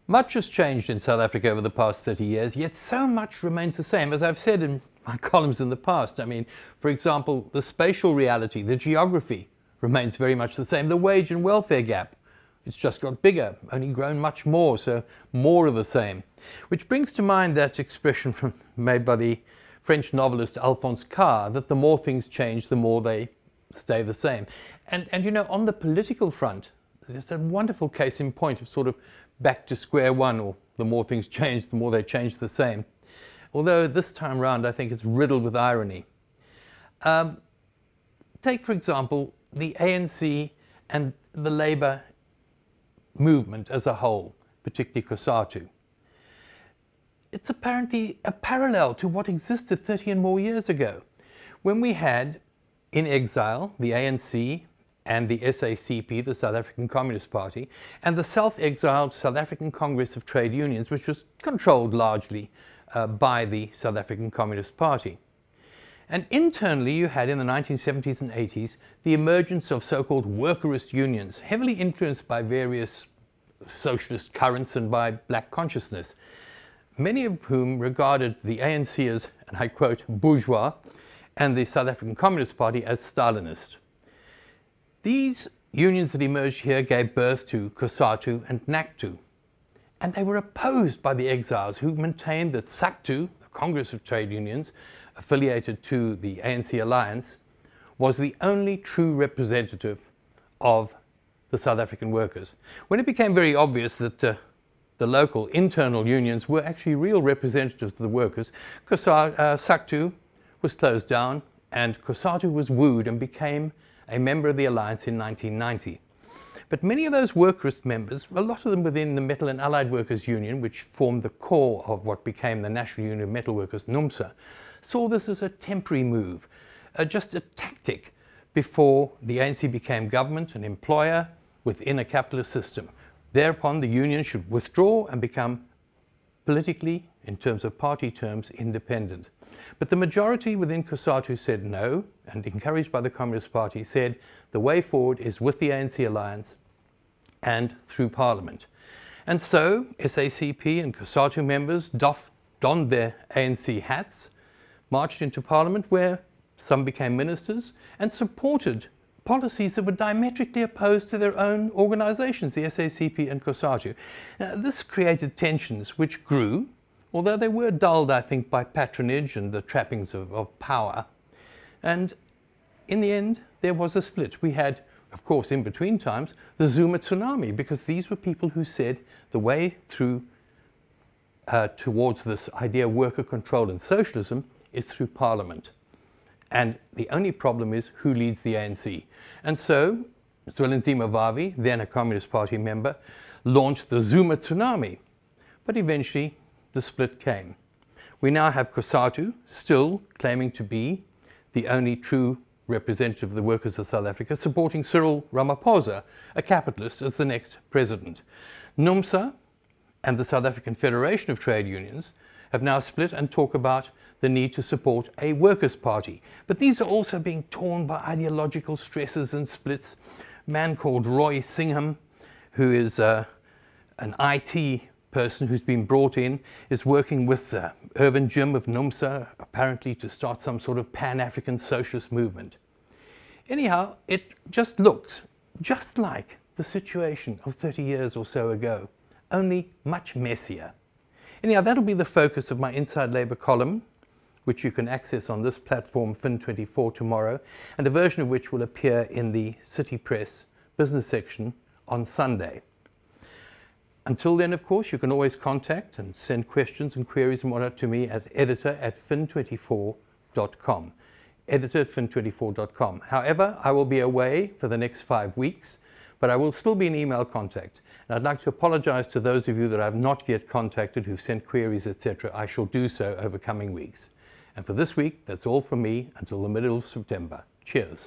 Much has changed in South Africa over the past 30 years, yet so much remains the same. As I've said in my columns in the past, I mean, for example, the spatial reality, the geography remains very much the same. The wage and welfare gap, it's just got bigger, only grown much more, so more of the same. Which brings to mind that expression made by the French novelist Alphonse Karr, that the more things change, the more they stay the same. And you know, on the political front, there's a wonderful case in point of sort of back to square one, or the more things change, the more they change the same. Although this time round, I think it's riddled with irony. Take, for example, the ANC and the Labour movement as a whole, particularly COSATU. It's apparently a parallel to what existed 30 and more years ago, when we had in exile the ANC and the SACP, the South African Communist Party, and the self-exiled South African Congress of Trade Unions, which was controlled largely by the South African Communist Party. And internally, you had in the 1970s and 80s the emergence of so-called workerist unions, heavily influenced by various socialist currents and by black consciousness, many of whom regarded the ANC as, and I quote, bourgeois, and the South African Communist Party as Stalinist. These unions that emerged here gave birth to COSATU and NACTU, and they were opposed by the exiles, who maintained that SACTU, the Congress of Trade Unions, affiliated to the ANC alliance, was the only true representative of the South African workers. When it became very obvious that the local internal unions were actually real representatives of the workers, SACTU was closed down and COSATU was wooed and became a member of the alliance in 1990. But many of those workerist members, a lot of them within the Metal and Allied Workers Union, which formed the core of what became the National Union of Metal Workers, NUMSA, saw this as a temporary move, just a tactic before the ANC became government and employer within a capitalist system. Thereupon, the union should withdraw and become politically, in terms of party terms, independent. But the majority within COSATU said no, and encouraged by the Communist Party, said the way forward is with the ANC alliance and through Parliament. And so SACP and COSATU members donned their ANC hats, marched into Parliament, where some became ministers, and supported policies that were diametrically opposed to their own organizations, the SACP and COSATU. Now, this created tensions which grew, although they were dulled, I think, by patronage and the trappings of power. And in the end, there was a split. We had, of course, in between times, the Zuma tsunami, because these were people who said the way through towards this idea of worker control and socialism is through Parliament. And the only problem is who leads the ANC. And so Zwelinzima Vavi, then a Communist Party member, launched the Zuma tsunami. But eventually, the split came. We now have COSATU still claiming to be the only true representative of the workers of South Africa, supporting Cyril Ramaphosa, a capitalist, as the next president. NUMSA and the South African Federation of Trade Unions have now split and talk about the need to support a workers' party. But these are also being torn by ideological stresses and splits. A man called Roy Singham, who is an IT person who's been brought in, is working with Irvin Jim of NUMSA, apparently to start some sort of Pan-African socialist movement. Anyhow, it just looks just like the situation of 30 years or so ago, only much messier. Anyhow, that'll be the focus of my Inside Labour column, which you can access on this platform, Fin24, tomorrow, and a version of which will appear in the City Press business section on Sunday. Until then, of course, you can always contact and send questions and queries and whatnot to me at editor@fin24.com. editor@fin24.com. However, I will be away for the next 5 weeks, but I will still be in email contact. And I'd like to apologize to those of you that I've not yet contacted who've sent queries, etc. I shall do so over coming weeks. And for this week, that's all from me until the middle of September. Cheers.